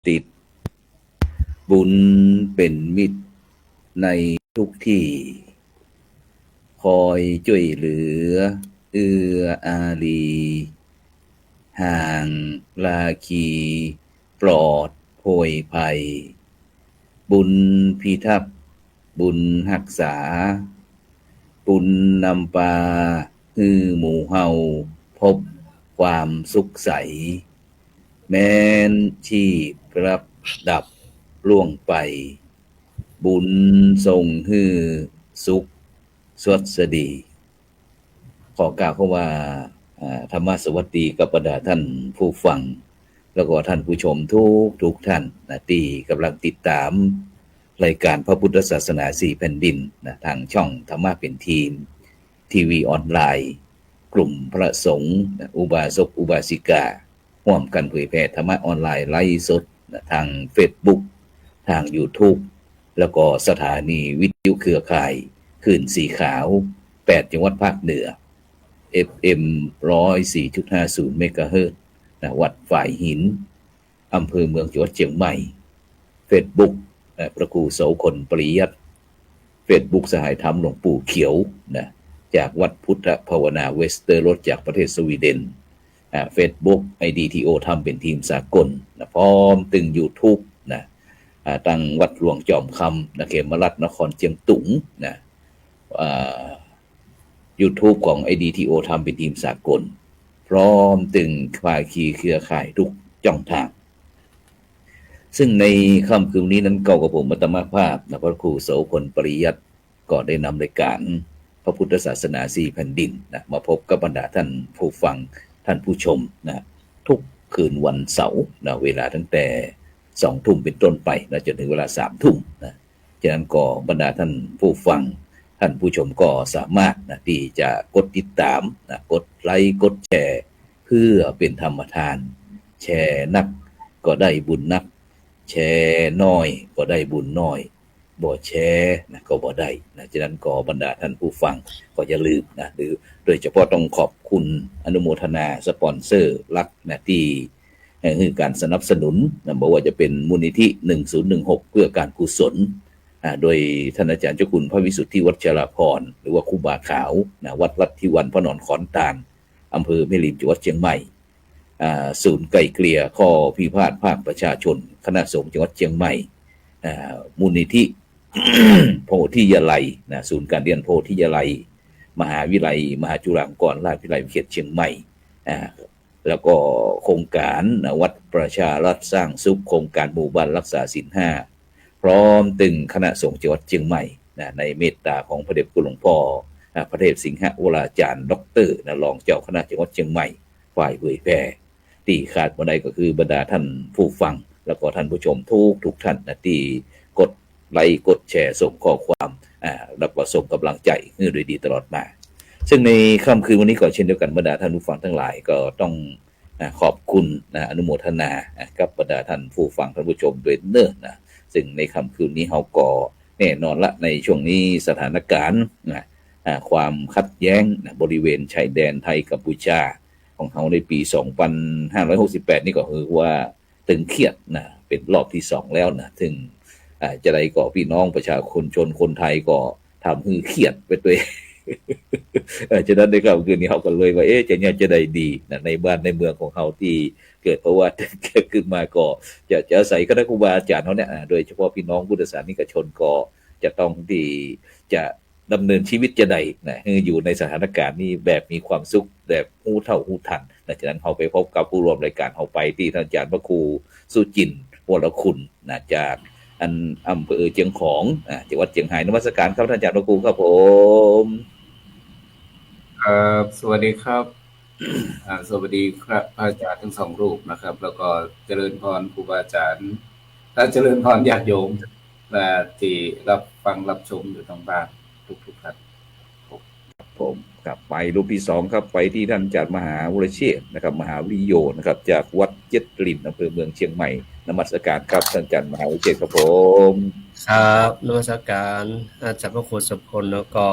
ติดบุญเป็นมิตรในทุกที่คอยช่วยเหลือเอื้ออารีห่างลาคีปลอดโพยภัยบุญพิทักษ์บุญรักษาบุญนำปาฮือหมู่เฮาพบความสุขใสแม้นชีพรับดับล่วงไปบุญทรงฮือสุขสวัสดีขอกล่าวคำว่าธรรมสวัสดีกับบรรดาท่านผู้ฟังแล้วก็ท่านผู้ชมทุกท่านนะที่กำลังติดตามรายการพระพุทธศาสนาสี่แผ่นดินนะทางช่องธรรมะเป็นทีมทีวีออนไลน์กลุ่มพระสงฆ์นะอุบาสกอุบาสิการ่วมกันเผยแผ่ธรรมะออนไลน์ไลฟ์สดนะทาง Facebook ทาง YouTube แล้วก็สถานีวิทยุเครือข่ายคลื่นสีขาว8จังหวัดภาคเหนือ FM 104.50 เมกะเฮิรตซ์นะวัดฝ่ายหินอำเภอเมืองจังหวัดเชียงใหม่ Facebook พระครูโสพลปริยัติ Facebook สหายธรรมหลวงปู่เขียวนะจากวัดพุทธภาวนาเวสเตอร์โรดจากประเทศสวีเดนFacebook IDTO ทำเป็นทีมสากลนะพร้อมตึง YouTube นะตั้งวัดหลวงจอมคำนะเขมรัตน์นครเชียงตุงนะYouTube ของ IDTO ทำเป็นทีมสากลพร้อมตึงภาคีเครือข่ายทุกช่องทางซึ่งในค่ำคืนนี้นั้นเก่ากับผมมัตตมภาพนะพระครูโสพลปริยัติก็ได้นำรายการพระพุทธศาสนาสี่แผ่นดินนะมาพบกับบรรดาท่านผู้ฟังท่านผู้ชมนะทุกคืนวันเสาร์นะเวลาตั้งแต่20:00 นเป็นต้นไปนะจนถึงเวลา23:00 นนะฉะนั้นก็บรรดาท่านผู้ฟังท่านผู้ชมก็สามารถนะที่จะกดติดตามนะกดไลค์กดแชร์เพื่อเป็นธรรมทานแชร์นักก็ได้บุญนักแชร์น้อยก็ได้บุญน้อยบ่แชร์นะก็บ่ได้นะฉะนั้นก็บรรดาท่านผู้ฟังก็อย่าลืมนะหรือโดยเฉพาะต้องขอบคุณอนุโมทนาสปอนเซอร์หลักนะที่คือการสนับสนุนนะบอกว่าจะเป็นมูลนิธิ1016เพื่อการกุศลโดยท่านอาจารย์เจ้าคุณพระวิสุทธิวัชรพรหรือว่าครูบาขาวนะวัดลัทธิวันพระนอนขอนตาลอำเภอแม่ริมจังหวัดเชียงใหม่ศูนย์ไกล่เกลี่ยข้อพิพาทภาคประชาชนคณะสงฆ์จังหวัดเชียงใหม่มูลนิธิ โพธิยาลัยนะศูนย์การเรียนโพธิยาลัยมหาวิทยาลัยมหาจุฬาลงกรณราชวิทยาลัยเขตเชียงใหม่แล้วก็โครงการวัดประชารัฐสร้างสุขโครงการหมู่บ้านรักษาศีล 5พร้อมตึงคณะสงฆ์จังหวัดเชียงใหม่นะในเมตตาของพระเดชคุณหลวงพ่อพระเทพสิงหวราจารย์ด็อกเตอร์นะรองเจ้าคณะจังหวัดเชียงใหม่ฝ่ายเผยแพร่ที่ขาดบ่ได้ก็คือบรรดาท่านผู้ฟังแล้วก็ท่านผู้ชมทุกท่านนะที่กดไลค์กดแชร์ส่งข้อความแล้วก็ส่งกำลังใจให้โดยดีตลอดมาซึ่งในค่ำคืนวันนี้ก็เช่นเดียวกันบรรดาท่านผู้ฟังทั้งหลายก็ต้องขอบคุณอนุโมทนากับบรรดาท่านผู้ฟังท่านผู้ชมด้วยเนิ่นนะซึ่งในค่ำคืนนี้เราก็แน่นอนละในช่วงนี้สถานการณ์ความขัดแย้งบริเวณชายแดนไทยกัมพูชาของเขาในปี2568นี่ก็คือว่าตึงเครียดนะเป็นรอบที่2แล้วนะถึงจะได้ก็พี่น้องประชาชนคนไทยก็ทำให้เครียดไปตัวเองฉะนั้นในคำคืนนี้เขาก็เลยว่าจะได้ดีนะในบ้านในเมืองของเขาที่เกิดเพราะว่าเกิดขึ้นมาก็จะอาศัยคณะครูบาอาจารย์เขาเนี่ยโดยเฉพาะพี่น้องพุทธศาสนิกชนก็จะต้องที่จะดำเนินชีวิตจะได้นะอยู่ในสถานการณ์นี้แบบมีความสุขแบบหูเท่าหูทันนะฉะนั้นเขาไปพบกับผู้ร่วมรายการเขาไปที่ท่านอาจารย์พระครูสุจินต์วรคุณนะจากอำเภอเชียงของจังหวัดเชียงรายนมัสการครับท่านอาจารย์พระครูครับผมสวัสดีครับ สวัสดีครับอาจารย์ทั้งสองรูปนะครับแล้วก็เจริญพรครูบาอาจารย์และเจริญพรญาติโยมและที่รับฟังรับชมอยู่ทางบ้านทุกท่านผมกลับไปรูปที่2ครับไปที่ท่านอาจารย์มหาวรเชษฐ์นะครับมหาวิริโยนะครับจากวัดเจ็ดรินอำเภอเมืองเชียงใหม่นมัสการครับท่านอาจารย์มหาวรเชษฐ์ครับผมครับนมัสการอาจารย์พระครูสุพลแล้วก็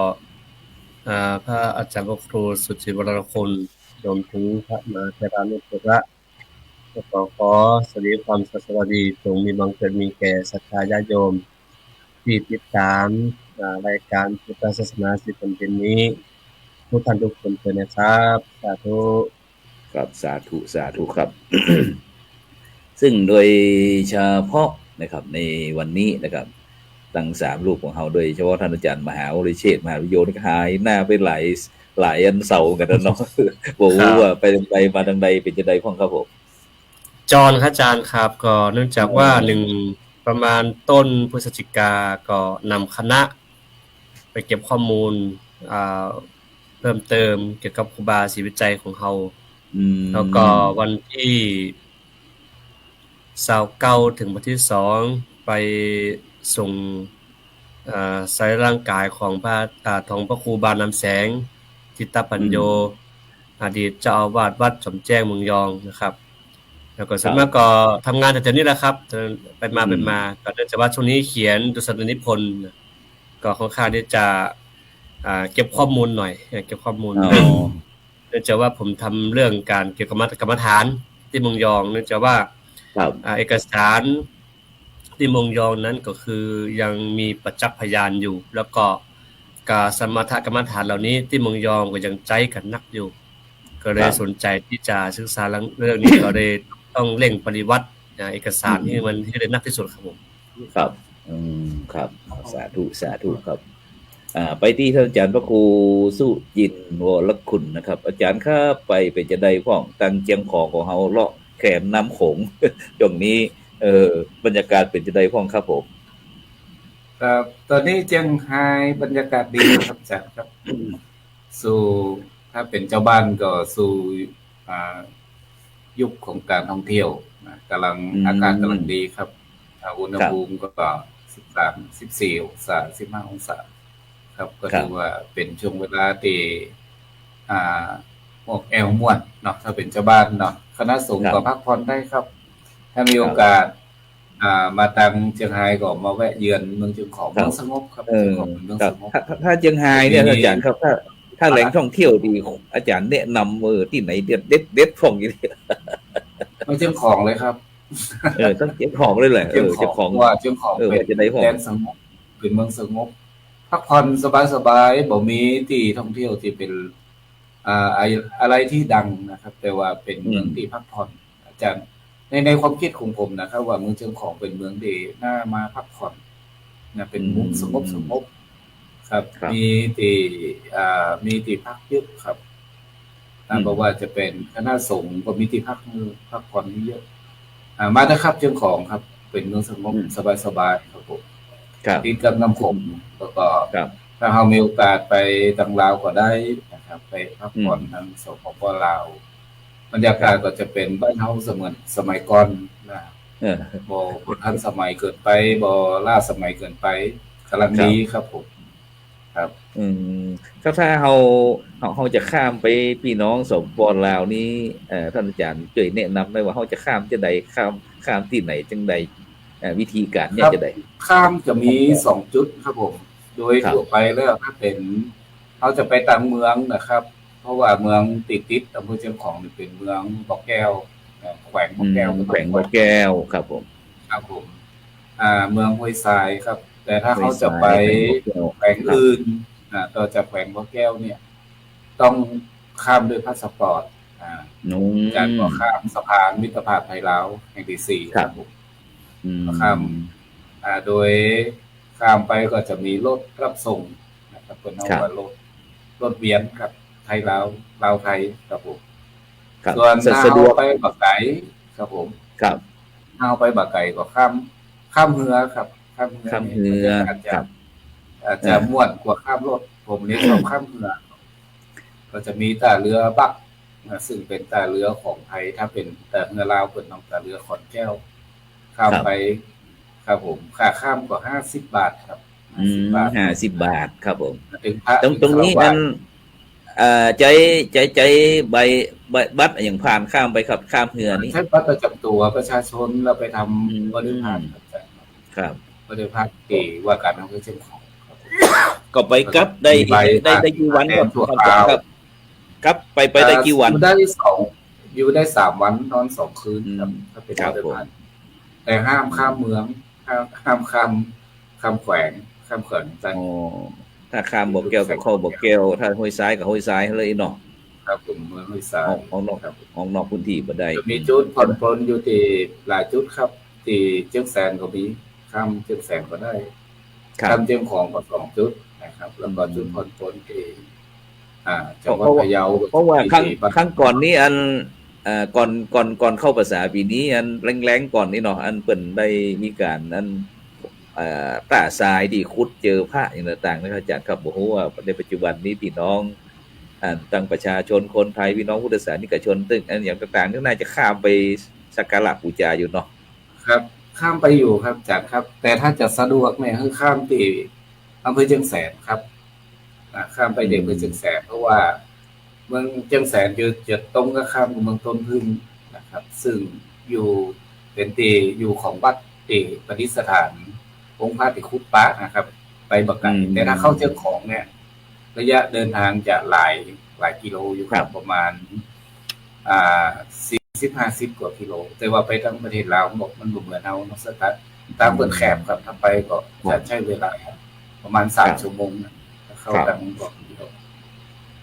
พระอาจารย์พระครูสุจิวรคุณรวมถึงพระมหาเถรนุเถระ ขอสวัสดีความสวัสดีจงมีบังเกิดมีแก่ศรัทธาญาติโยมที่ติดตามรายการพุทธศาสนาสิบเป็นนี้ทุกท่านทุกคนเลยนะครับสาธุครับสาธุครับ ซึ่งโดยเฉพาะนะครับในวันนี้นะครับตั้ง3รูปของเราโดยเฉพาะท่านอาจารย์มหาวริเชษฐ์มหาวิโยนี่หายหน้าไปหลายอันเสากันแล้วเนาะ บอกว่าไปทางใดมาทางใดเป็นจะใดพ้องครับผมจอห์นครับอาจารย์ครับก็เนื่องจากว่าประมาณต้นพฤศจิกาก็นำคณะไปเก็บข้อมูลเพิ่มเติมเกี่ยวกับครูบาศรีวิจัยของเราแล้วก็วันที่29ถึงวันที่2ไปส่งสายร่างกายของพระครูบาน้ำแสงจิตตปัญโยอดีตเจ้าอาวาสวัดสมแจ้งเมืองยองนะครับแล้วก็ส่วนมากก็ทำงานแต่นี้แหละครับไปมาก็เนื่องจากว่าช่วงนี้เขียนดุษฎีนิพนธ์ก็ค่อนข้างที่จะเก็บข้อมูลหน่อยเก็บข้อมูลเนื่องจากว่าผมทำเรื่องการเกี่ยวกับกรรมฐานที่เมืองยองเนื่องจากว่าเอกสารที่เมืองยองนั้นก็คือยังมีประจักษ์พยานอยู่แล้วก็การสมถกรรมฐานเหล่านี้ที่เมืองยองก็ยังใจกันนักอยู่ก็เลยสนใจที่จะศึกษาเรื่องนี้ก็เลยต้องเร่งปฏิวัติเอกสารที่มันให้ได้นักที่สุดครับผมครับครับสาธุครับไปที่ท่านอาจารย์พระครูสุจินต์วรคุณนะครับอาจารย์ครับไปเป็นจะได้พ้องตั้งเจียงของเฮาเลาะแขมน้ำโขงช่วงนี้บรรยากาศเป็นจะได้พ้องครับผมครับตอนนี้เจียงไฮ้บรรยากาศดีครับอาจารย์ครับสู่ถ้าเป็นเจ้าบ้านก็สู่ยุคของการท่องเที่ยวกำลังอากาศกำลังดีครับอุณหภูมิก็13 14องศา15องศาครับก็ถือว่าเป็นช่วงเวลาที่พวกแอลม่วนเนาะถ้าเป็นเจ้าบ้านเนาะคณะสงฆ์ก็พักผ่อนได้ครับถ้ามีโอกาสมาทางเชียงรายก็มาแวะเยือนเมืองเชียงของเมืองสงบครับเมืองสงบถ้าเชียงรายเนี่ยอาจารย์ครับถ้าแหล่งท่องเที่ยวดีอาจารย์แนะนำที่ไหนเด็ดของอย่างนี้เชียงของเลยครับต้องเชียงของเลยแหละเชียงของว่าเชียงของเป็นแดนสงบเป็นเมืองสงบพักผ่อนสบายๆบ่มีที่ท่องเที่ยวที่เป็นอะไรที่ดังนะครับแต่ว่าเป็นเมืองที่พักผ่อนอาจารย์ในความคิดของผมนะครับว่าเมืองเชียงของเป็นเมืองที่น่ามาพักผ่อนนะเป็นมุมสงบครับมีที่พักเยอะครับเพราะว่าจะเป็นคณะสงฆ์ก็มีที่พักผ่อนเยอะมานะครับเชียงของครับเป็นเมืองสงบสบายๆครับผมติดกับน้ำโขงแล้วก็ถ้าเรามีโอกาสไปทางลาวก็ได้นะครับไปพักผ่อนทางสปป.ลาวบรรยากาศก็จะเป็นบ้านเฮาเสมือนสมัยก่อนนะบ่ทันสมัยเกินไปบ่ล้าสมัยเกินไปกำลังดีครับผมครับถ้าเราจะข้ามไปพี่น้องสปป.ลาวนี้ท่านอาจารย์ช่วยแนะนำได้ว่าเราจะข้ามจะใดข้ามที่ไหนจังใดวิธีการเนี่ยจะได้ข้ามจะมี2จุดครับผมโดยทั่วไปแล้วถ้าเป็นเขาจะไปตามเมืองนะครับเพราะว่าเมืองติดอำเภอเชียงของเป็นเมืองบ่อแก้วแขวงบ่อแก้วครับผมเมืองห้วยทรายครับแต่ถ้าเขาจะไปแขวงอื่นต่อจากแขวงบ่อแก้วเนี่ยต้องข้ามด้วยพาสปอร์ตการก็ข้ามสะพานมิตรภาพไทยลาวแห่งที่4ครับผมข้ามโดยข้ามไปก็จะมีรถรับส่งนะครับเป็นเอาว่ารถเวียนครับไทยลาวไทยครับผมส่วนถ้าเอาไปบักไก่ครับผมเอาไปบักไก่ก็ข้ามเรือครับข้ามเรืออาจจะม่วนกว่าข้ามรถผมเรียกว่าข้ามเรือก็จะมีท่าเรือบักซึ่งเป็นท่าเรือของไทยถ้าเป็นแต่เรือลาวเป็นท่าเรือขอนแก้วข้ามไปครับผมค่าข้ามก็50 บาทครับ50 บาทครับผมตรงนี้นั้นใจใบบัตรอย่างผ่านข้ามไปครับข้ามเรือนี้ใช้บัตรประจำตัวประชาชนเราไปทำบริพารครับบริพารที่ว่าการท่องเที่ยวเชียงของก็ไปกับได้กี่วันครับไปได้กี่วัน อยู่ได้3 วันนอน2 คืนครับถ้าเป็นรถไฟฟ้าแต่ห้ามข้ามเมืองห้ามข้ามแขวงไปถ้าข้ามบ่อแก้วกับเข้าบ่อแก้วถ้าห้วยทรายกับห้วยทรายเลยเนาะครับผมเมืองห้วยทรายออกนอกพื้นที่บ่ได้มีจุดผ่อนปลนอยู่ที่หลายจุดครับที่เชียงแสนก็มีข้ามเชียงแสนก็ได้ข้ามเชียงของก็2 จุดนะครับแล้วก็จุดผ่อนปลนที่จังหวัดพะเยาเพราะว่าครั้งก่อนนี้อันก่อนเข้าภาษาปีนี้อันแรงๆก่อนนี่เนาะอันเปิ้นได้มีการอันป่าทรายที่ขุดเจอพระอย่างต่างๆนะครับอาจารย์ครับบ่ฮู้ว่าในปัจจุบันนี้พี่น้องตั้งประชาชนคนไทยพี่น้องพุทธศาสนิกชนตึงอันอย่างต่างๆนี่น่าจะข้ามไปสักการะบูชาอยู่เนาะครับข้ามไปอยู่ครับอาจารย์ครับแต่ถ้าจะสะดวกเนี่ยคือข้ามที่อำเภอเชียงแสนครับข้ามไปเด็กอำเภอเชียงแสนเพราะว่าเมืองเชียงแสนจะตรงกับข้ามเมืองต้นพึ่งนะครับซึ่งอยู่เป็นตีอยู่ของวัดตีปฏิสถานองค์พระติคุตปะนะครับไปบักไก่แต่ถ้าเข้าเชียงของเนี่ยระยะเดินทางจะหลายกิโลอยู่ครับประมาณ40-50 กว่ากิโลแต่ว่าไปทางประเทศลาวบอกมันบ่เหมือนเอาเนาะสถานตามเปิดแคบครับถ้าไปก็จะใช้เวลาประมาณ3 ชั่วโมงเข้าทางบอก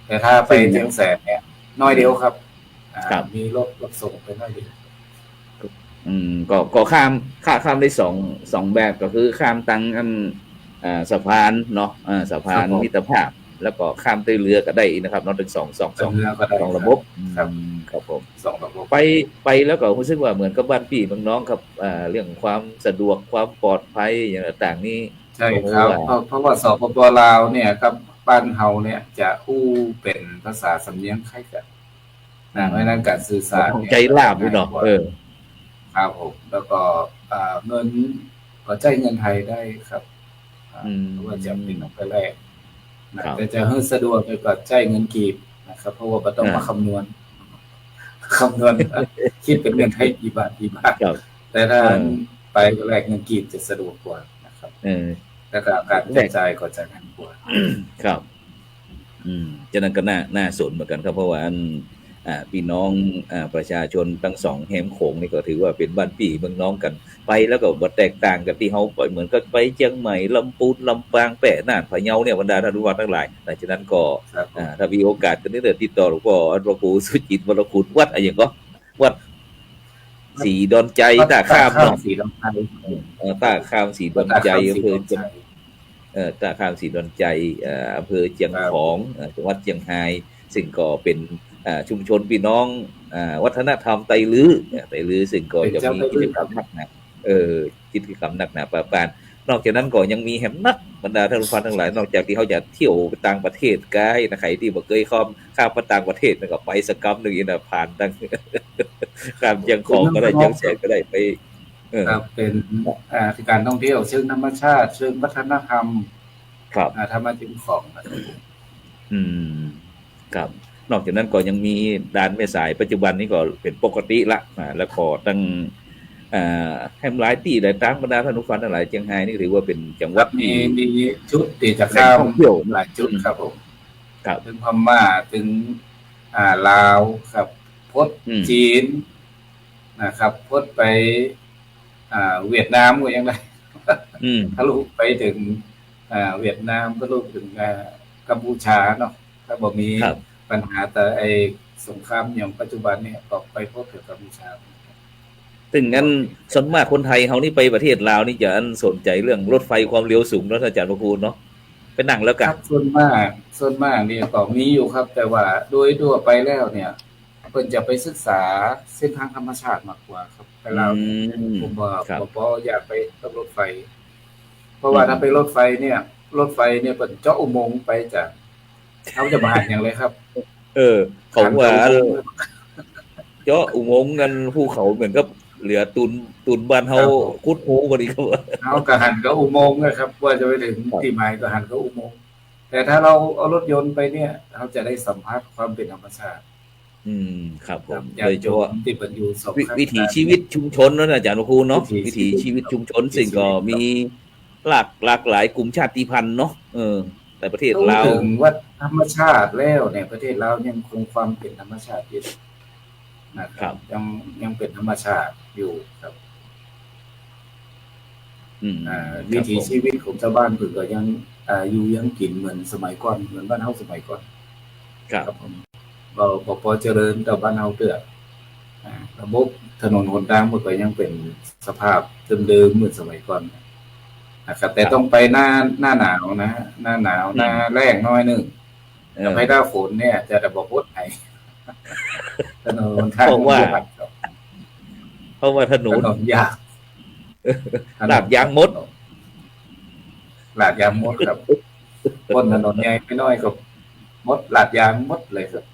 แต่ถ้าไปเชียงแสนเนี่ยน้อยเดียวครับมีรถส่งไปน้อยเดียวก็ข้ามได้2แบบก็คือข้ามตังสะพานเนาะสะพานมิตรภาพแล้วก็ข้ามด้วยเรือก็ได้นะครับเนาะถึง2ระบบครับผม2ระบบไปแล้วก็รู้สึกว่าเหมือนกับบ้านพี่น้องๆครับเรื่องความสะดวกความปลอดภัยอย่างต่างๆนี่ใช่ครับเพราะว่าสปป.ลาวเนี่ยครับบ้านเฮาเนี่ยจะอู้เป็นภาษาสำเนียงคล้ายกันเพราะนั้นการสื่อสารใจลาบด้วยเนาะครับผมแล้วก็เงินก็จ่ายเงินไทยได้ครับว่าจะเป็นออกไปแรกแต่จะให้สะดวกก็จ่ายเงินกีบนะครับเพราะว่าบ่ต้องมาคำนวณคิดเป็นเงินไทยกี่บาทแต่ถ้าไปก็แลกเงินกีบจะสะดวกกว่านะครับแล้วก็การกระจายก็จะง่ายกว่าครับฉะนั้นก็น่าสนเหมือนกันครับเพราะว่าพี่น้องประชาชนทั้ง2แหมโขงนี่ก็ถือว่าเป็นบ้านพี่เมืองน้องกันไปแล้วก็บ่แตกต่างกันที่เฮาเหมือนกับไปเชียงใหม่ลำพูนลำปางแปะน่านพะเยาเนี่ยบรรดาท่านผู้ว่าทั้งหลายดังนั้นก็ถ้ามีโอกาสก็ได้ติดต่อหลวงพ่อพระครูสุจิตวรคุณวัดอะไรอย่างก็วัดศรีดอนใจตาข้ามเนาะศรีดอนใจตาข้ามศรีดอนใจอำเภอตาข้ามศรีดอนใจอำเภอเชียงของจังหวัดเชียงรายซึ่งก็เป็นชุมชนพี่น้องวัฒนธรรมไตลื้อซึ่งก็จะมีกิจกรรมหนักหนากิจกรรมหนักหนาประปานนอกจากนั้นก็ยังมีแหมนักบรรดาท่านผู้ฟังทั้งหลายนอกจากที่เขาจะเที่ยวไปต่างประเทศกายนะใครที่บ่เคยข้ามไปต่างประเทศก็ไปสักกำนึงน่ะผ่านตั้งข้ามเชียงของก็ได้เชียงแสนก็ได้ไปครับเป็นการท่องเที่ยวเชิงธรรมชาติเชิงวัฒนธรรมครับธรรมชาติของครับนอกจากนั้นก็ยังมีด่านแม่สายปัจจุบันนี้ก็เป็นปกติละแล้วก็ตั้งแฮมหลายที่หลายตั้งบรรดาท่านผู้ฟังทั้งหลายเชียงรายนี่ถือว่าเป็นจังหวัดมีจุดที่จะข้ามเที่ยวหลายจุดครับผมครับถึงพม่าถึงลาวครับพดจีนนะครับพดไปเวียดนามก็ยังได้ทะลุไปถึงเวียดนามทะลุถึงกัมพูชาเนาะถ้าบ่มีปัญหาแต่ไอ้สงครามอย่างปัจจุบันเนี่ยก็ไปพบกับกัมพูชาถึงงั้นส่วนมากคนไทยเฮานี่ไปประเทศลาวนี่จะสนใจเรื่องรถไฟความเร็วสูงเนาะอาจารย์พระครูเนาะไปนั่งแล้วกันส่วนมากนี่ก็มีอยู่ครับแต่ว่าโดยทั่วไปแล้วเนี่ยเพิ่นจะไปศึกษาเส้นทางธรรมชาติมากกว่าครับไปลาวผมว่าบ่อยากไปรถไฟเพราะว่าถ้าไปรถไฟเนี่ยเพิ่นเจาะอุโมงค์ไปจากเขาจะมาอย่างไรครับเขาว่าเจาะอุโมงค์กันภูเขาเหมือนกับเหลือตุนบ้านเฮาคุดหูบ่ดีครับเฮาก็หันก็อุโมงค์นะครับว่าจะไปถึงที่หมายก็หันก็อุโมงค์แต่ถ้าเราเอารถยนต์ไปเนี่ยเราจะได้สัมผัสความเป็นธรรมชาติครับผมโดยเฉพาะวิถีชีวิตชุมชนเนาะอาจารย์ครูเนาะวิถีชีวิตชุมชนซึ่งก็มีหลากหลายกลุ่มชาติพันธุ์เนาะแต่ประเทศลาวถึงว่าธรรมชาติแล้วเนี่ยประเทศลาวยังคงความเป็นธรรมชาติอยู่ นะครับยังเป็นธรรมชาติอยู่ครับวิถีชีวิตของชาวบ้านเพิ่นก็ยังอยู่ยังกินเหมือนสมัยก่อนเหมือนบ้านเฮาสมัยก่อนครับผมบ่พอเจริญแต่บ้านเฮาเตื้อระบบถนนหนทางมันก็ยังเป็นสภาพเดิมๆเหมือนสมัยก่อนนะครับแต่ต้องไปหน้าหนาวนะหน้าหนาวหน้าแล้งน้อยนึงถ้าไปหน้าฝนเนี่ยจะได้บ่พดให้ถนนทางเพราะว่าถนนยากลาดยางมดครับบนถนนใหญ่ไม่น้อยก็มดลาดยางมดเลยครับ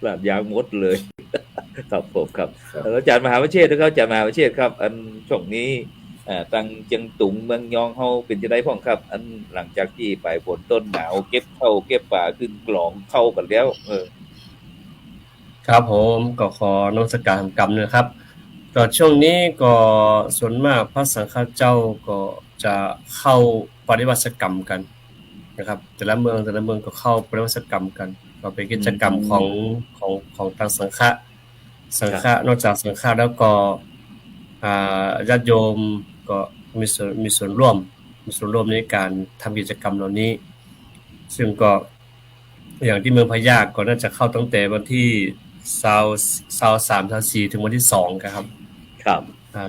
ลาดยางมดเลยครับผมครับอาจารย์มหาวิเชษฐ์นะครับอาจารย์มหาวิเชษฐ์ครับอันช่วงนี้ตังเจียงตุงเมืองยองเฮาเป็นจังได๋พ้องครับอันหลังจากที่ปลายฝนต้นหนาวเก็บข้าวเก็บปลาขึ้นกลองเข้ากันแล้วครับผมก็ขอนมัสการกรรมนะครับก็ช่วงนี้ก็ส่วนมากพระสังฆเจ้าก็จะเข้าปฏิบัติกรรมกันนะครับแต่ละเมืองก็เข้าปฏิบัติกรรมกันก็เป็นกิจกรรมของทางสังฆะนอกจากสังฆะแล้วก็ญาติโยมก็มีส่วนร่วมในการทำกิจกรรมเหล่านี้ซึ่งก็อย่างที่เมืองพะยาก็น่าจะเข้าตั้งแต่วันที่23 24ถึงวันที่2ครับ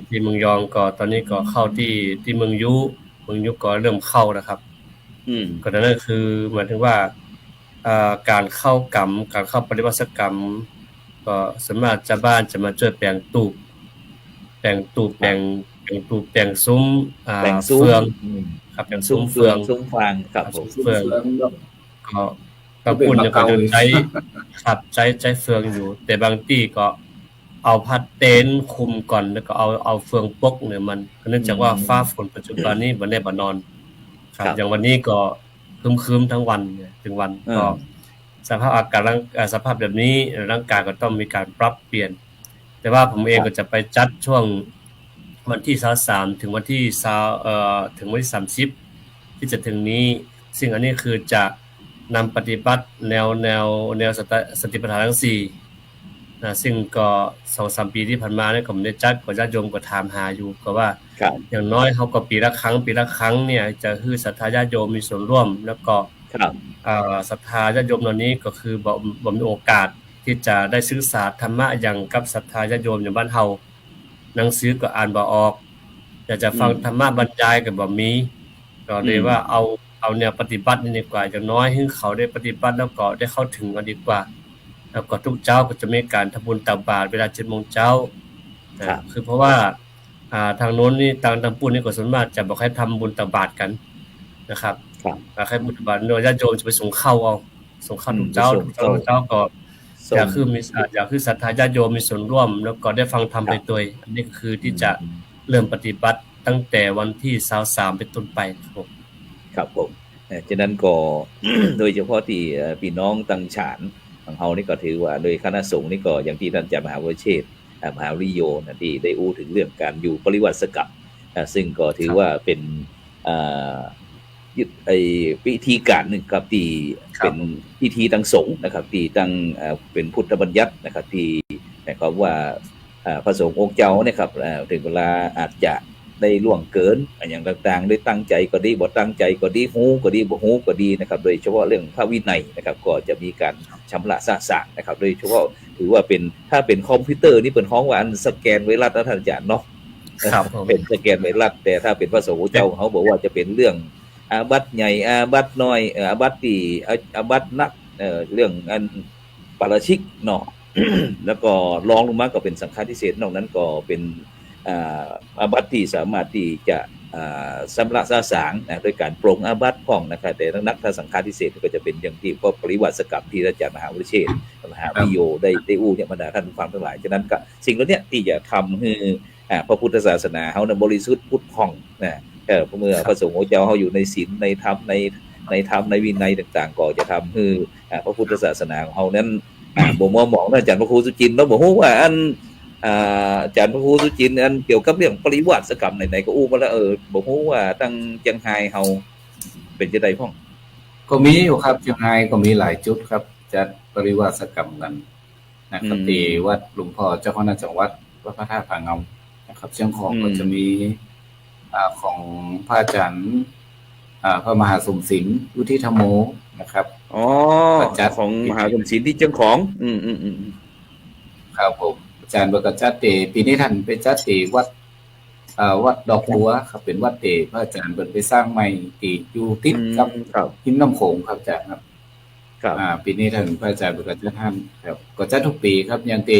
ที่เมืองยองก็ตอนนี้ก็เข้าที่เมืองยุก็เริ่มเข้านะครับก็นั่นคือหมายถึงว่าการเข้ากรรมการเข้าปฏิบัติกรรมก็สามารถจะบ้านจะมาช่วยแปลงตูบแปลงซุ้มเฟืองครับแปลงซุ้มเฟืองซุ้มฟางครับผมเฟืองก็บางคนก็จะใช้ครับใช้เฟืองอยู่แต่บางที่ก็เอาผ้าเต็นท์คลุมก่อนแล้วก็เอาเฟืองปกเนี่ยมันเนื่องจากว่าฟ้าฝนปัจจุบันนี้บ่ได้บ่นอนครับอย่างวันนี้ก็ครึมๆทั้งวันถึงวันก็สภาพอากาศสภาพแบบนี้ร่างกายก็ต้องมีการปรับเปลี่ยนแต่ว่าผมเองก็จะไปจัดช่วงวันที่23ถึงวันที่ถึงวันที่30ที่จะถึงนี้ซึ่งอันนี้คือจะนำปฏิบัติแนวสติปัฏฐานทั้ง4ซึ่งก็ 2-3 ปีที่ผ่านมาเนี่ยผมได้จัดกับญาติโยมก็ถามหาอยู่ก็ว่าอย่างน้อยเฮาก็ปีละครั้งเนี่ยจะคือศรัทธาญาติโยมมีส่วนร่วมแล้วก็ศรัทธาญาติโยมเหล่านี้ก็คือบ่มีโอกาสที่จะได้ศึกษาธรรมะอย่างกับศรัทธาญาติโยมอย่างบ้านเฮาหนังสือก็อ่านบ่ออกอยากจะฟังธรรมะบรรยายก็บ่มีก็เลยว่าเอาแนวปฏิบัตินี่ดีกว่าอย่างน้อยให้เขาได้ปฏิบัติแล้วก็ได้เข้าถึงกันดีกว่าแล้วก็ทุกเจ้าก็จะมีการทำบุญตักบาตรเวลา 7:00 นคือเพราะว่าทางโน้นนี่ทางปุ้นนี่ก็ส่วนมากจะบ่ค่อยทำบุญตักบาตรกันนะครับค่อยบุญตักบาตรญาติโยมจะไปส่งข้าวเอาส่งข้าวทุกเจ้าก็อยากคือศรัทธาญาติโยมมีส่วนร่วมแล้วก็ได้ฟังธรรมไปด้วยอันนี้ก็คือที่จะเริ่มปฏิบัติตั้งแต่วันที่23เป็นต้นไปครับผมฉะนั้นก็ โดยเฉพาะที่พี่น้องตังฉานของเฮานี่ก็ถือว่าโดยคณะสงฆ์นี่ก็อย่างที่ท่านอาจารย์มหาวิเชษฐ์มหาวิโยนะที่ได้อู้ถึงเรื่องการอยู่ปริวัติสกับซึ่งก็ถือว่าเป็นพิธีการหนึ่งครับที่เป็นพิธีทางสงฆ์นะครับที่ตั้งเป็นพุทธบัญญัตินะครับที่หมายความว่าพระสงฆ์องค์เจ้าเนี่ยครับถึงเวลาอาจจะได้ล่วงเกินอย่างต่างๆได้ตั้งใจก็ดีบ่ตั้งใจก็ดีฮู้ก็ดีบ่ฮู้ก็ดีนะครับโดยเฉพาะเรื่องพระวินัยนะครับก็จะมีการชำระสะสางนะครับโดยเฉพาะถือว่าเป็นถ้าเป็นคอมพิวเตอร์นี่เป็นของว่าอันสแกนไวรัสนะท่านอาจารย์เนาะเป็นสแกนไวรัสแต่ถ้าเป็นพระสงฆ์เจ้าเขาบอกว่าจะเป็นเรื่องอาบัติใหญ่อาบัติน้อยอาบัติที่อาบัตินักเรื่องอันปาราชิกเนาะ แล้วก็รองลงมาก็เป็นสังฆาทิเศษนอกนั้นก็เป็นอาบัติที่สามารถที่จะชำระสะสางโดยการปรงอาบัติของนะครับแต่ทั้งนักทางสังฆาทิเศษก็จะเป็นอย่างที่ก็ปริวัติสกับที่อาจารย์มหาวิเชษฐ์มหาวิโยได้อู้เนี่ยบรรดาท่านผู้ฟังทั้งหลายฉะนั้นก็สิ่งเหล่านี้ที่จะทำให้พระพุทธศาสนาเฮาบริสุทธิ์พุทธผ่องนะเมื่อพระสงฆ์เจ้าเฮาอยู่ในศีลในธรรมในธรรมในวินัยต่างๆก็จะทำให้พระพุทธศาสนาของเฮานั้นบ่มัวหมองอาจารย์พระครูสุจินต์เนาะบ่ฮู้ว่าอันอาจารย์พระครูสุจินต์อันเกี่ยวกับเรื่องปริวัติกรรมไหนๆก็อู้มาแล้วบ่ฮู้ว่าตั้งจังไห้เฮาเป็นจังได๋พ้องก็มีอยู่ครับจังไห้ก็มีหลายจุดครับจัดปริวัติกรรมกัน นะครับที่วัดหลวงพ่อเจ้าคณะจังหวัดวัดพระธาตุผาเงานะครับเชียงของก็จะมีของพระอาจารย์พระมหาสมศิลป์วุฒิธรรมโมนะครับอ๋อของมหาสมศิลป์ที่เจ้าของครับผมอาจารย์เบิกจัดเตปีนี้ท่านไปจัดเตวัดดอกบัวครับเป็นวัดเตพระอาจารย์เปิดไปสร้างใหม่ที่อยู่ติดกับหิมน้ำโขงครับอาจารย์ครับปีนี้ท่านพระอาจารย์เบิกจัดท่านครับก็จัดทุกปีครับอย่างเต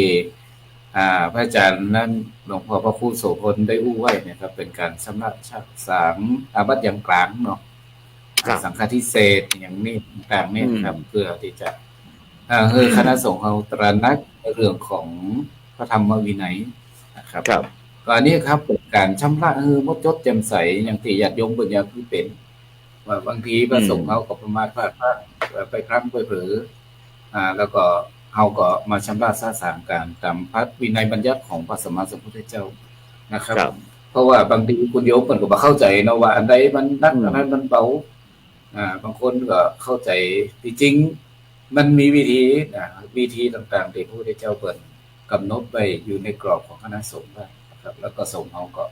พระอาจารย์นั้นหลวงพ่อพระครูโสพลได้อู้ไว้นะครับเป็นการชำระสางอาบัติอย่างกลางเนาะสังฆาทิเศษอย่างนี้ต่างเนี่ยครับเพื่อที่จะคือคณะสงฆ์เขาตระหนักในเรื่องของพระธรรมวินัยนะครับก็อันนี้ครับเป็นการชำระมดจดแจ่มใสอย่างที่ญาติโยมปัญญาคือเป็นว่าบางทีพระสงฆ์เขาก็ประมาทพลาดไปครั้งไปเผลอแล้วก็เขาก็มาชำระสาสางการตามพระวินัยบัญญัติของพระสัมมาสัมพุทธเจ้านะครับเพราะว่าบางทีคุณโยมก็บ่เข้าใจเนาะว่าอันใดมันนักอันนั้นมันเบาบางคนก็เข้าใจจริงมันมีวิธีต่างๆที่พระพุทธเจ้าเปิดกำหนดไว้อยู่ในกรอบของคณะสงฆ์ครับแล้วก็สงฆ์เขาก็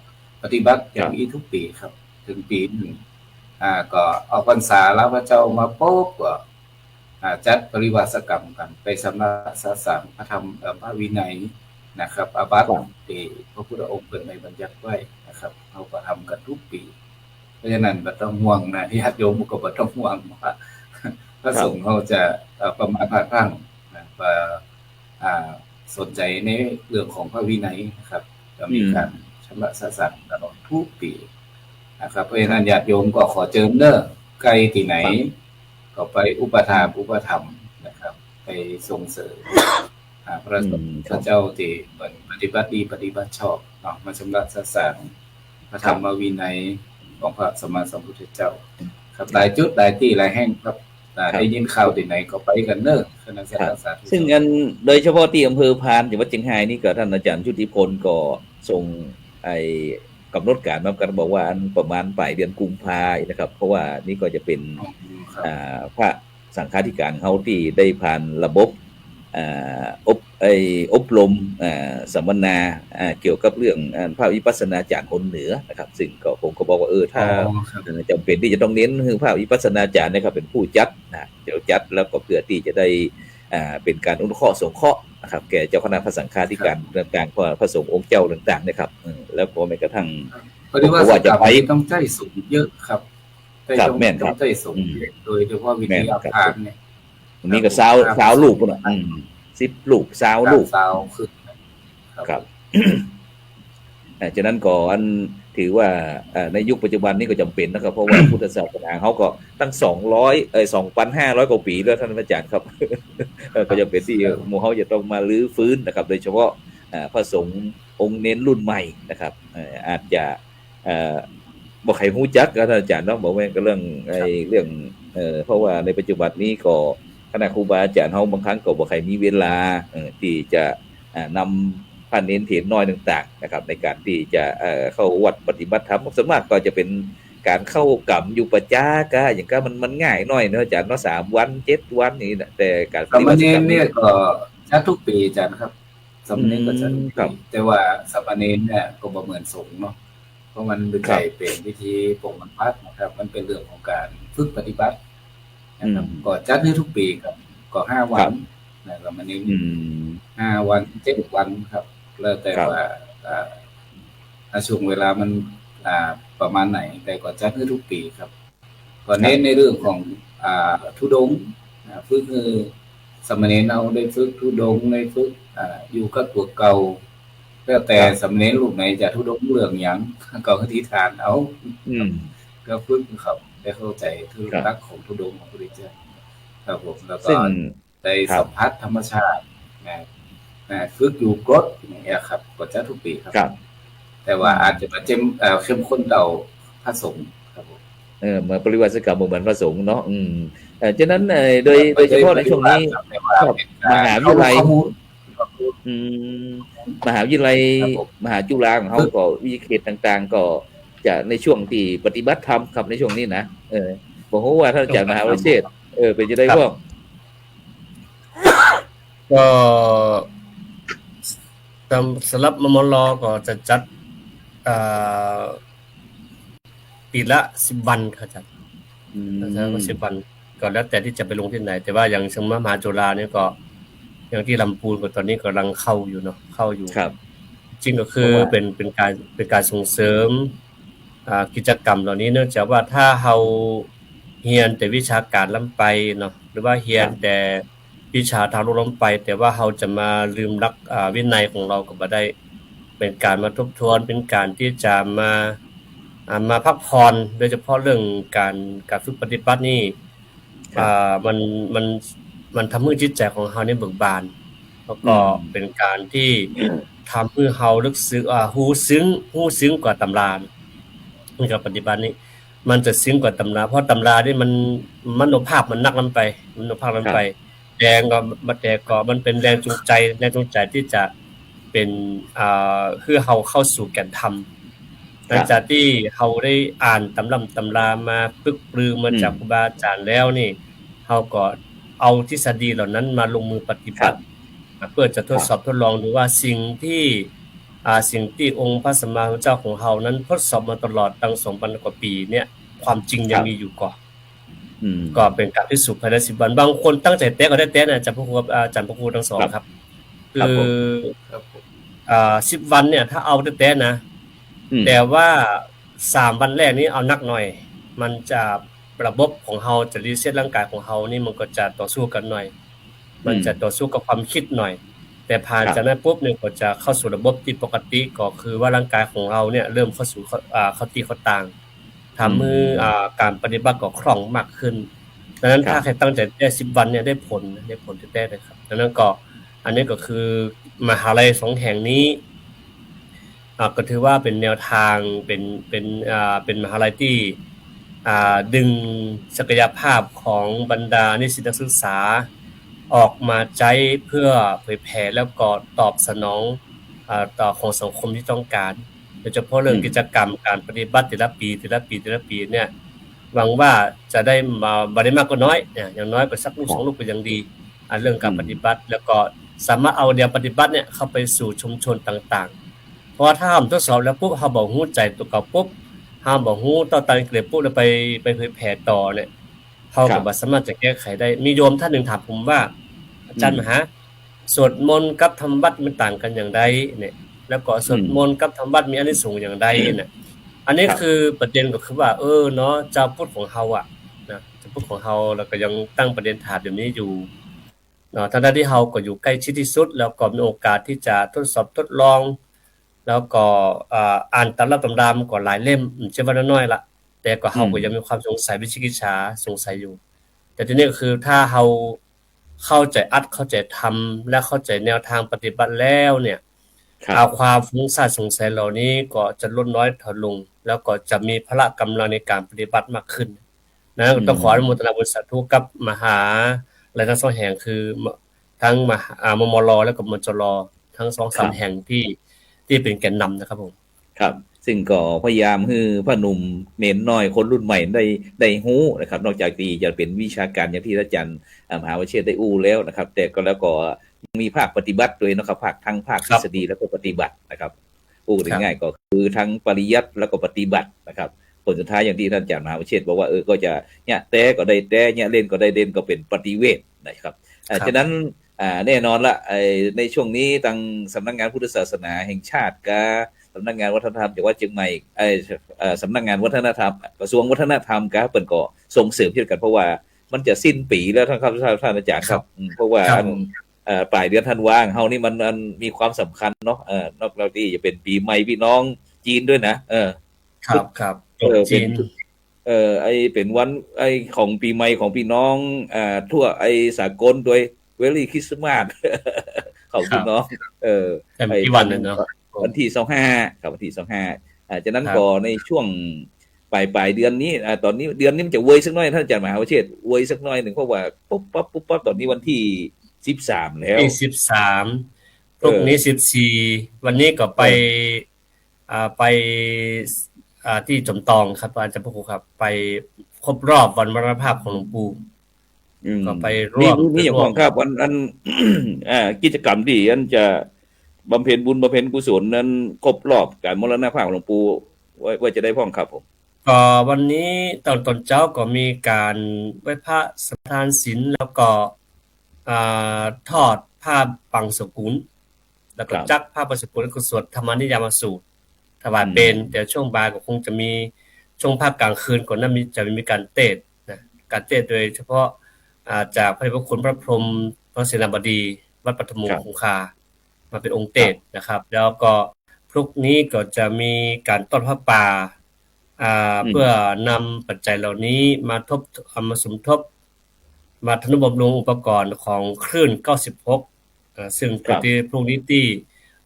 ปฏิบัติอย่างนี้ทุกปีครับถึงปีหนึ่งก็ออกพรรษาแล้วพระเจ้ามาปุ๊บก็จัดปริวาสกรรมกันไปสำนักสาสางพระธรรมพระวินัยนะครับอาบัติที่พระพุทธองค์เปิดในบัญญัติไว้นะครับเขาก็ทำกันทุกปีเพราะฉะนั้นบ่ต้องห่วงนะญาติโยมก็บ่ต้องห่วงว่าพระสงฆ์เขาจะประมาทพลาดพลั้งสนใจในเรื่องของพระวินัยนะครับก็มีการชำระสาสางตลอดทุกปีนะครับเพราะฉะนั้นญาติโยมก็ขอเจิมเด้อไกลที่ไหนก็ไปอุปถัมภ์นะครับไปส่งเสริมพระสงฆ์พระเจ้าที่ปฏิบัติดีปฏิบัติชอบเนาะมาชำระสาสางพระธรรมวินัยของพระสัมมาสัมพุทธเจ้าครับหลายจุดหลายที่หลายแห่งครับได้ยินข่าวที่ไหนก็ไปกันเนอะคณะสาสาซึ่งอันโดยเฉพาะที่อำเภอพานจังหวัดเชียงรายนี่ก็ท่านอาจารย์ชุติพลก็ส่งกำหนดการมากันบอกว่าอันประมาณปลายเดือนกุมภาพันธ์นะครับเพราะว่านี่ก็จะเป็นพระสังฆาธิการเขาที่ได้ผ่านระบบอบรมสัมมนาเกี่ยวกับเรื่องพระวิปัสสนาจารย์คนเหนือนะครับซึ่งก็ผมก็บอกว่าถ้าจำเป็นที่จะต้องเน้นคือพระวิปัสสนาจารย์นะครับเป็นผู้จัดเดี๋ยวจัดแล้วก็เพื่อที่จะได้เป็นการอนุเคราะห์สงเคราะห์นะครับแก่เจ้าคณะพระสังฆาธิการต่างๆพระสงฆ์องค์เจ้าต่างๆนะครับแล้วก็แม้กระทั่งว่าจะไปต้องใจสูงเยอะครับแม่นครับใจสูงโดยเฉพาะวิทยาการเนี่ยนี่ก็สาวลูกนะ10 ลูกสาวลูกคือครับฉะนั้นก่อนถือว่าในยุคปัจจุบันนี้ก็จำเป็นนะครับเพราะว่าพุทธศาสนาเขาก็ตั้ง2,500 กว่าปีแล้วท่านอาจารย์ครับก็จะเป็นที่หมู่เขาจะต้องมาลื้อฟื้นนะครับโดยเฉพาะพระสงฆ์องค์เน้นรุ่นใหม่นะครับอาจจะบอกใครฮู้จักก็ท่านอาจารย์เนาะบอกว่าก็เรื่องเพราะว่าในปัจจุบันนี้ก็คณะครูบาอาจารย์เฮาบางครั้งก็บ่ใครมีเวลาที่จะนำพระเน้นเถรน้อยต่างๆนะครับในการที่จะเข้าวัดปฏิบัติธรรมส่วนมากก็จะเป็นการเข้ากรรมอยู่ประจากะอย่างก็มันง่ายหน่อยเนาะอาจารย์เนาะ3 วัน7 วันนี่นะแต่การปฏิบัติธรรมเนี่ยก็จัดทุกปีอาจารย์ครับสามเณรก็จัดทุกปีแต่ว่าสามเณรเนี่ยก็บ่เหมือนสงฆ์เนาะเพราะมันเป็นวิธีปกบรรพัฒน์นะครับมันเป็นเรื่องของการฝึกปฏิบัตินะครับก็จัดให้ทุกปีครับก็5 วันนะครับมันนี้5 วัน7 วันครับแล้วแต่ว่าช่วงเวลามันประมาณไหนแต่ก็จัดให้ทุกปีครับก็เน้นในเรื่องของธุดงค์ฝึกคือสามเณรเอาได้ฝึกธุดงค์ได้ฝึกอยู่กับตัวเก่าแล้วแต่สามเณรรูปไหนจะธุดงค์เรื่องหยังก็อธิษฐานเอาก็ฝึกครับได้เข้าใจคือลักษณ์ของธุดงค์ของพระพุทธเจ้าครับผมแล้วก็ได้สัมผัสธรรมชาติฝึกอยู่กรดอย่างเงี้ยครับก็จะทุกปีครับแต่ว่าอาจจะมาเข้มข้นเต่าพระสงฆ์ครับผมเหมือนปริวาสกรรมเหมือนพระสงฆ์เนาะฉะนั้นโดยเฉพาะในช่วงนี้มหาวิทยาลัยมหาวิทยาลัยมหาจุฬาของเขาก็วิทยาเขตต่างๆก็จะในช่วงที่ปฏิบัติธรรมครับในช่วงนี้นะบอกว่าท่านอาจารย์มหาวิเชษฐ์เป็นจะได้พวก ก็สำหรับมมลก็จะจัดอ่าปีละ10 วันครับจัดแล้วก็10 วันก็แล้วแต่ที่จะไปลงที่ไหนแต่ว่าอย่างเช่นมหาจุฬาเนี่ยก็อย่างที่ลำพูนก็ตอนนี้กำลังเข้าอยู่เนาะเข้าอยู่ ครับ จริงก็คือเป็นการส่งเสริมกิจกรรมเหล่านี้เนื่องจากว่าถ้าเราเรียนแต่วิชาการล้ำไปเนาะหรือว่าเรียนแต่วิชาทางโลกล้ำไปแต่ว่าเราจะมาลืมรักวินัยของเราก็บ่ได้เป็นการมาทบทวนเป็นการที่จะมาพักผ่อนโดยเฉพาะเรื่องการฝึกปฏิบัตินี่มันทำให้จิตใจของเราเนี่ยเบิกบานแล้วก็เป็นการที่ทำให้เรารู้สึกฮู้ซึ้งกว่าตำราในการปฏิบัตินี้มันจะซึ้งกว่าตำราเพราะตำรานี่มันมโนภาพมันนักนำไปมโนภาพนำไปแรงก็มันเป็นแรงจูงใจที่จะเป็นคือเราเข้าสู่แก่นธรรมหลังจากที่เราได้อ่านตำรามาปึกปลือมาจากครูบาอาจารย์แล้วนี่เราก็เอาทฤษฎีเหล่านั้นมาลงมือปฏิบัติเพื่อจะทดสอบทดลองดูว่าสิ่งที่องค์พระสัมมาสัมพุทธเจ้าของเรานั้นทดสอบมาตลอดตั้ง 2,000 กว่าปีเนี่ยความจริงยังมีอยู่ก่อนก็เป็นการพิสูจน์ภายใน10 วันบางคนตั้งใจแต้ก็ได้แต้นะอาจารย์พระครูทั้งสองครับคือ10 วันเนี่ยถ้าเอาแต้นะแต่ว่า3 วันแรกนี้เอานักหน่อยมันจะระบบของเราจะรีเซ็ตร่างกายของเรานี่มันก็จะต่อสู้กันหน่อยมันจะต่อสู้กับความคิดหน่อยแต่ผ่านจากนั้นปุ๊บเนี่ยก็จะเข้าสู่ระบบที่ปกติก็คือว่าร่างกายของเราเนี่ยเริ่มเข้าสู่เข้าที่เข้าต่างทำให้การปฏิบัติก็คล่องมากขึ้นดังนั้นถ้าใครตั้งใจได้10 วันเนี่ยได้ผลแท้ๆเลยครับดังนั้นก็อันนี้ก็คือมหาลัย2 แห่งนี้ก็ถือว่าเป็นแนวทางเป็นมหาลัยที่ดึงศักยภาพของบรรดานิสิตนักศึกษาออกมาใช้เพื่อเผยแพร่แล้วก็ตอบสนองต่อของสังคมที่ต้องการโดยเฉพาะเรื่องกิจกรรมการปฏิบัติแต่ละปีเนี่ยหวังว่าจะได้มาบ่ได้มากก็น้อยอย่างน้อยก็สักลูก2ลูกก็ยังดีเรื่องการปฏิบัติแล้วก็สามารถเอาแนวปฏิบัติเนี่ยเข้าไปสู่ชุมชนต่างๆเพราะถ้าทดสอบแล้วปุ๊บเฮาบ่ฮู้ใจตัวเก่าปุ๊บเฮาบ่ฮู้ต่อตันเกรดปุ๊บแล้วไปเผยแพร่ต่อเนี่ยเฮาก็บ่สามารถจะแก้ไขได้มีโยมท่านนึงถามผมว่าอาจารย์มหาสวดมนต์กับทำวัดมันต่างกันอย่างไรเนี่ยแล้วก็สวดมนต์กับทำวัดมีอานิสงส์อย่างไรเนี่ยอันนี้คือประเด็นก็คือว่าเนาะเจ้าพุทธของเฮานะเจ้าพุทธของเฮาแล้วก็ยังตั้งประเด็นถามอยู่นี้อยู่เนาะทั้งที่เฮาก็อยู่ใกล้ชิดที่สุดแล้วก็มีโอกาสที่จะทดสอบทดลองแล้วก็อ่านตำรับตำรามก็หลายเล่มใช่ว่าน้อยละแต่ก็เฮาก็ยังมีความสงสัยวิจิกิจฉาสงสัยอยู่แต่ทีนี้ก็คือถ้าเฮาเข้าใจเข้าใจธรรมและเข้าใจแนวทางปฏิบัติแล้วเนี่ยความฟุ้งซ่านสงสัยเหล่านี้ก็จะลดน้อยถอยลงแล้วก็จะมีพละกำลังในการปฏิบัติมากขึ้นนะต้องขออนุโมทนาบุญสาธุกับมหาและทั้ง2 แห่งคือทั้งมมลและก็มจลทั้ง 2-3 แห่งที่เป็นแกนนำนะครับผมครับซึ่งก็พยายามให้พ่อหนุ่มเน้นน้อยคนรุ่นใหม่ได้ฮู้นะครับนอกจากที่จะเป็นวิชาการอย่างที่อาจารย์มหาวิเชษฐ์ได้อู้แล้วนะครับแต่ก็แล้วก็มีภาคปฏิบัติด้วยนะครับภาคทั้งภาคทฤษฎีแล้วก็ปฏิบัตินะครับอู้ง่ายๆก็คือทั้งปริยัติแล้วก็ปฏิบัตินะครับผลสุดท้ายอย่างที่ท่านอาจารย์มหาวิเชษฐ์บอกว่าก็จะเนี่ยแต่ก็ได้แต่เนี่ยเล่นก็ได้เล่นก็เป็นปฏิเวทนะครับฉะนั้นแน่นอนละในช่วงนี้ทางสำนักงานพุทธศาสนาแห่งชาติก็สำนักงานวัฒนธรรมจังหวัดเชียงใหม่สำนักงานวัฒนธรรมกระทรวงวัฒนธรรมก็เปิดก็ส่งเสริมเช่นกันเพราะว่ามันจะสิ้นปีแล้วท่านอาจารย์ครับเพราะว่าปลายเดือนธันวาคมเฮานี่มันมีความสำคัญเนาะนอกจากที่จะเป็นปีใหม่พี่น้องจีนด้วยนะครับจีนเป็นวันของปีใหม่ของพี่น้องทั่วสากลโดยเวลี่คริสต์มาสของพี่น้องที่วันนึงเนาะวันที่25ครับวันที่25จากนั้นก็ในช่วงปลายเดือนนี้ตอนนี้เดือนนี้มันจะเวยสักหน่อยท่านอาจารย์มหาวิเชษฐ์เวยสักหน่อยนึงเพราะว่าปุ๊บตอนนี้วันที่13แล้ว13พรุ่งนี้14วันนี้ก็ไปที่จอมทองครับอาจารย์พระครูครับไปครบรอบวันมรณภาพของหลวงปู่ อืม ก็ไปร่วม มีอย่างของครับอัน กิจกรรมที่อันจะบำเพ็ญบุญบำเพ็ญกุศลนั้นครบรอบการมรณภาพของหลวงปู่ไว้จะได้พ้องครับผม ก็วันนี้ตอนเจ้าก็มีการไหว้พระสมทานศีลแล้วก็ทอดผ้าปังสกุลแล้วก็จักผ้าปังสกุลแล้วก็สวดธรรมนิยามสูตรถวายเป็นแต่ช่วงบ่ายก็คงจะมีช่วงภาคกลางคืนก่อนนั้นจะมีการเทศน์นะการเทศน์โดยเฉพาะจากพระเดชพระคุณพระพรหมพระเสนาบดีวัดปัทมคงคามาเป็นองค์เทศน์นะครับ แล้วก็พรุ่งนี้ก็จะมีการต้อนพระป่าเพื่อนำปัจจัยเหล่านี้มาสมทบมาทนุบำรุงอุปกรณ์ของคลื่น96ซึ่งก็ที่พรุ่งนี้ที่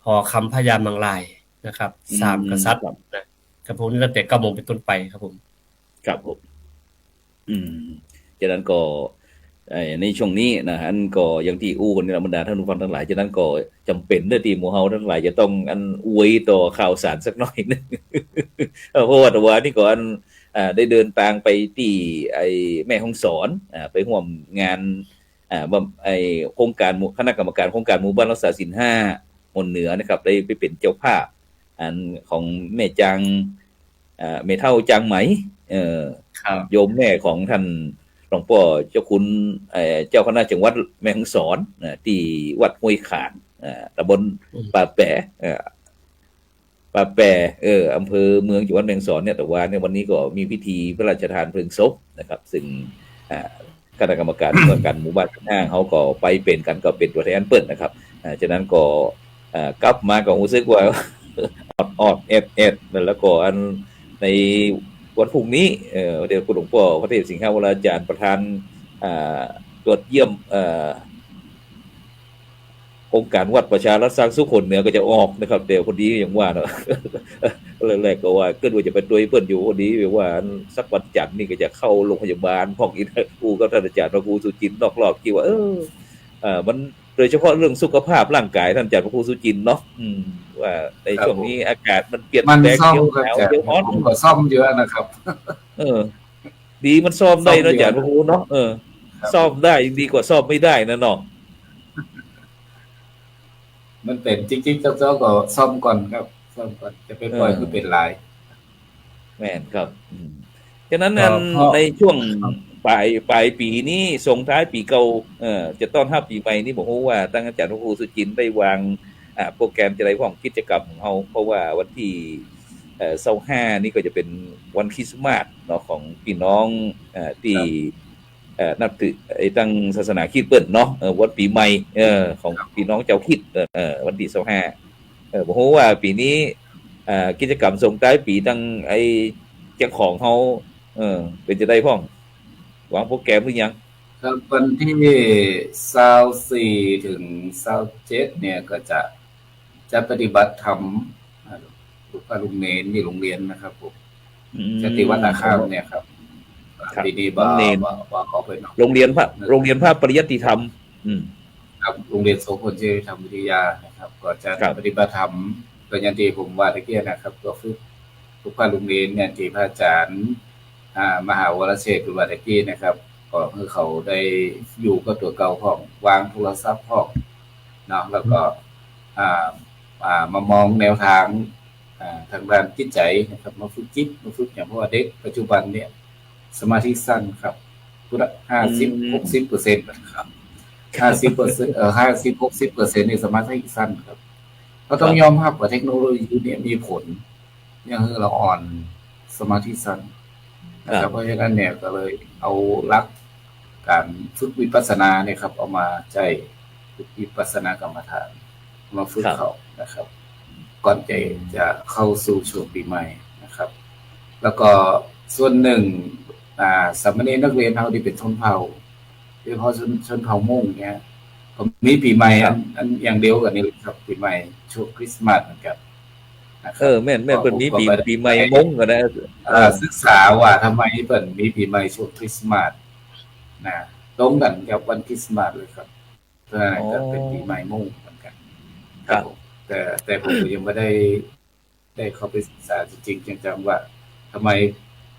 หอคำพญามังลายนะครับ3กษัตริย์นะครับพรุ่งนี้ตั้งแต่9 โมงเป็นต้นไปครับผมครับผมจากนั้นก็ในช่วงนี้นะฮะก็อย่างที่อู้กันในบรรดาท่านผู้ฟังทั้งหลายจากนั้นก็จำเป็นที่หมู่เฮาทั้งหลายจะต้องอวยต่อข่าวสารสักหน่อยนึง เพราะว่านี่ก็ได้เดินทางไปที่แม่ฮ่องสอนไปร่วมงานโครงการคณะกรรมการโครงการหมู่บ้านรักษาศีล5มนเหนือนะครับได้ไปเป็นเจ้าภาพของแม่จางแม่เฒ่าจางไหมโยมแม่ของท่านหลวงพ่อเจ้าคุณเจ้าคณะจังหวัดแม่ฮ่องสอนที่วัดห้วยขางตำบลป่าแปะอำเภอเมืองจังหวัดแม่ฮ่องสอนเนี่ยแต่ว่าในวันนี้ก็มีพิธีพระราชทานเพลิงศพนะครับซึ่งคณะกรรมการการหมู่บ้านห้างเขาก็ไปเป็นกันก็เป็นตัวแทนเปิดนะครับฉะนั้นก็กลับมาก็รู้สึกว่าออดแล้วก็ในวันพรุ่งนี้เดี๋ยวคุณหลวงพ่อพระเทพสิงห์วราจารย์ประธานตรวจเยี่ยมโครงการวัดประชารัฐสร้างสุขคนเหนือก็จะออกนะครับเดี๋ยวคนนี้อย่างว่าเนาะแรกๆก็ว่าเกิดว่าจะไปตัวเพิ่นอยู่คนนี้แบบว่าสักวันจันทร์นี่ก็จะเข้าโรงพยาบาลพ่องอีกกูก็ท่านอาจารย์พระครูสุจินต์นอกรอบคิดว่ามันโดยเฉพาะเรื่องสุขภาพร่างกายท่านอาจารย์พระครูสุจินต์เนาะว่าในช่วงนี้อากาศมันเปลี่ยนแปลงเยอะแล้วเยอะร้อนก็ซ่อมเยอะนะครับดีมันซ่อมได้นะอาจารย์พระครูเนาะซ่อมได้ดีกว่าซ่อมไม่ได้นะเนาะมันเป็นจริงๆเจ้าก็ซ่อมก่อนครับซ่อมก่อนจะไปปล่อยคือเป็นหลายแม่นครับฉะนั้นในช่วงปลายปีนี้ส่งท้ายปีเก่าจะต้อนรับปีใหม่นี้ผมว่าตั้งอาจารย์พระครูสุจินต์ได้วางโปรแกรมจะได้ของกิจกรรมของเฮาเพราะว่าวันที่25นี่ก็จะเป็นวันคริสต์มาสเนาะของพี่น้องที่นับถือตั้งศาสนาคริสต์เปิ้นเนาะวันปีใหม่ของพี่น้องเจ้าคริสต์วันที่25ผมว่าปีนี้กิจกรรมส่งท้ายปีตั้งเจ้าของเฮาเป็นจะได้พ้องวางโปรแกรมหรือยังครับวันที่24ถึง27เนี่ยก็จะปฏิบัติธรรมลูกพระลุงเนนที่โรงเรียนนะครับผมจะที่วัดนาข้ามเนี่ยครับดีๆบ่ขอไปเนาะโรงเรียนพระปริยัติธรรมครับโรงเรียนโสพลเจริญธรรมวิทยานะครับก็จะปฏิบัติธรรมก็อย่างที่ผมว่าตะเกียนะครับก็ฝึกทุกพระลุงเนนเนี่ยที่พระอาจารย์มหาวรเชษฐ์กุลวัตกี้นะครับก็คือเขาได้อยู่กับตัวเก่าของวางโทรศัพท์ของเนาะแล้วก็มามองแนวทางทางด้านจิตใจนะครับมาฝึกจิตมาฝึกอย่างเพราะว่าเด็กปัจจุบันเนี่ยสมาธิสั้นครับพุทธ50-60%นะครับ50-60%ในสมาธิสั้นครับก็ต้องยอมรับว่าเทคโนโลยีเนี่ยมีผลอย่างคือเราอ่อนสมาธิสั้นนะครับเพราะฉะนั้นเนี่ยก็เลยเอาหลักการฝึกวิปัสสนาเนี่ยครับเอามาใช้ฝึกวิปัสสนากรรมฐานมาฝึกเขานะครับก่อนจะเข้าสู่ช่วงปีใหม่นะครับแล้วก็ส่วนหนึ่งสามเณรนักเรียนเฮาที่เป็นชนเผ่าโดยเฉพาะชนเผ่ามงเนี่ยก็มีปีใหม่อันอย่างเดียวกันนี่ครับปีใหม่ช่วงคริสต์มาสเหมือนกันแม่นเพิ่นมีปีใหม่มงก็ได้ศึกษาว่าทำไมเพิ่นมีปีใหม่ช่วงคริสต์มาสนะตรงกันกับวันคริสต์มาสเลยครับเพราะฉะนั้นก็เป็นปีใหม่มงเหมือนกันครับแต่ผมยังไม่ได้เข้าไปศึกษาจริงๆจังๆว่าทำไม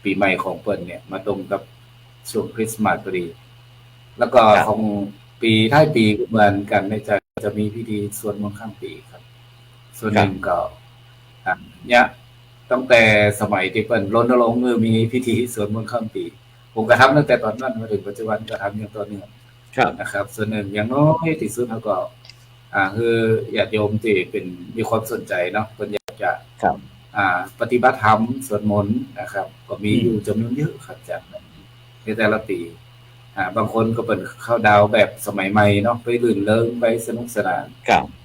ปีใหม่ของเปิ้นเนี่ยมาตรงกับช่วงคริสต์มาสพอดี แล้วก็ของปีท้ายปีเหมือนกันในจะมีพิธีสวดมนต์ข้ามปีครับ ส่วนหนึ่งก็เนี่ยตั้งแต่สมัยที่เปิ่นรณรงค์มีพิธีสวดมนต์ข้ามปี ผมก็ทำตั้งแต่ตอนนั้นมาถึงปัจจุบันก็ทำอย่างต่อเนื่องนะครับ ส่วนหนึ่งอย่างน้อยที่สุดเขาก็คือญาติโยมที่เป็นมีความสนใจเนาะเพิ่นอยากจะปฏิบัติธรรมสวดมนต์นะครับ ก็มีอยู่จำนวนเยอะครับจากในแต่ละปีบางคนก็เป็นเข้าดาวแบบสมัยใหม่เนาะไปลื่นเริงไปสนุกสนาน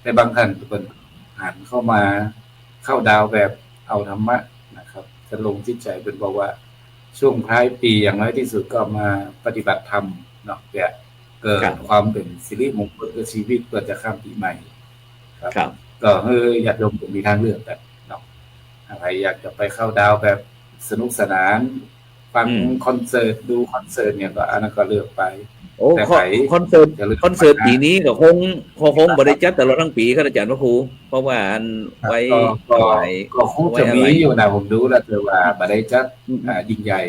แต่บางท่านก็เป็นหันเข้ามาเข้าดาวแบบเอาธรรมะนะครับจะลงจิตใจเป็นบอกว่าช่วงท้ายปีอย่างน้อยที่สุดก็มาปฏิบัติธรรมเนาะเพื่อเกิดความเป็นสิริมงคลกับชีวิตเพื่อจะข้ามปีใหม่ครับก็อยากโยมมีทางเลือกแบบเนาะใครอยากจะไปเข้าดาวแบบสนุกสนานฟังคอนเสิร์ตดูคอนเสิร์ตเนี่ยก็อันนั้นก็เลือกไปแต่คอนเสิร์ตปีนี้ก็คงบ่ได้จัดตลอดทั้งปีครับอาจารย์พระครูเพราะว่าอันไว้ก็คงจะมีอยู่นะผมดูแล้วแต่ว่าบ่ได้จัดยิ่งใหญ่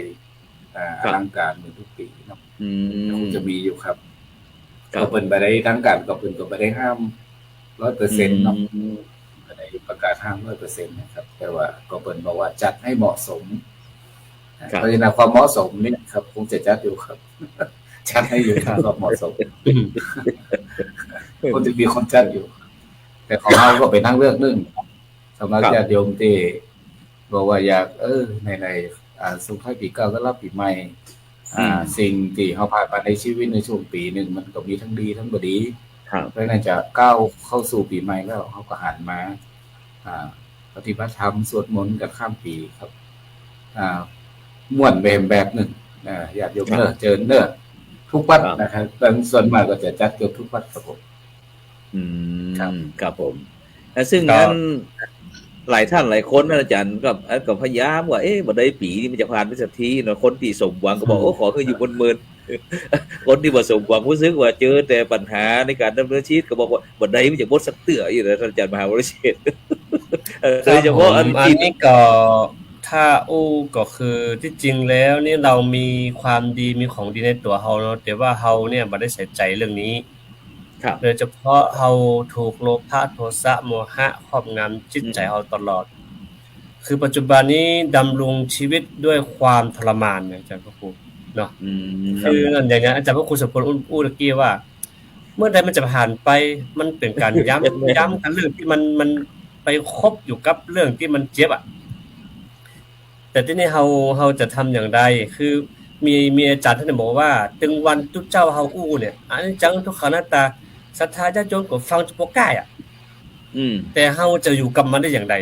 อลังการเหมือนทุกปีเนาะคงจะมีอยู่ครับก็เพิ่นบ่ได้ทางการก็เพิ่นก็บ่ได้ห้าม 100% เนาะบ่ได้ประกาศห้าม 100% นะครับแต่ว่าก็เพิ่นบอกว่าจัดให้เหมาะสมเพราะฉะนั้นความเหมาะสมนี่ครับคงจะจัดอยู่ครับจัดให้อยู่ครับเหมาะสมคงจะมีคนจัดอยู่แต่ของเราก็เป็นทางเลือกนึงสำหรับญาติโยมที่บอกว่าอยากในส่งท้ายปีเก่าต้อนรับปีใหม่สิ่งที่เฮาผ่านมาในชีวิตในช่วงปีนึงมันก็มีทั้งดีทั้งบ่ดีเพราะฉะนั้นจะก้าวเข้าสู่ปีใหม่แล้วเฮาก็หันมาปฏิบัติธรรมสวดมนต์กันข้ามปีครับม่วนแบบนึงญาติโยมเจิญทุกวัดนะครับส่วนมากก็จะจัดเกือบทุกวัดครับผมครับผมซึ่งนั้นหลายท่านหลายคนอาจารย์ก็พยายามว่าบ่ได้ปีนี้มันจะผ่านไปสักทีเนาะคนที่สมหวังก็บอกขอคืออยู่บนเมินคนที่บ่สมหวังรู้สึกว่าเจอแต่ปัญหาในการดำเนินชีวิตก็บอกว่าบ่ได้มันจะบ่สักเตื้ออยู่นะอาจารย์มหาวรเชษฐ์โดยเฉพาะอันนี้ก็ถ้าก็คือที่จริงแล้วนี่เรามีความดีมีของดีในตัวเฮาเนาะแต่ว่าเฮาเนี่ยบ่ได้ใส่ใจเรื่องนี้โดยเฉพาะเฮาถูกโลภะโทสะโมหะครอบงำจิตใจเฮาตลอดคือปัจจุบันนี้ดำรงชีวิตด้วยความทรมานอาจารย์พระครูเนาะคืออย่างนี้อาจารย์พระครูสมพลอู้ตะกี้ว่าเมื่อใดมันจะผ่านไปมันเป็นการย้ำกันเรื่องที่มันไปคบอยู่กับเรื่องที่มันเจ็บแต่ที่นี่เฮาจะทำอย่างไรคือมีอาจารย์ท่านบอกว่าถึงวันทุกเจ้าเฮาเนี่ยอันจังทุกขังหน้าตาศรัทธาญาติโยมก็ฟังจะบ่กล้าแต่เฮาจะอยู่กับมันได้อย่างไร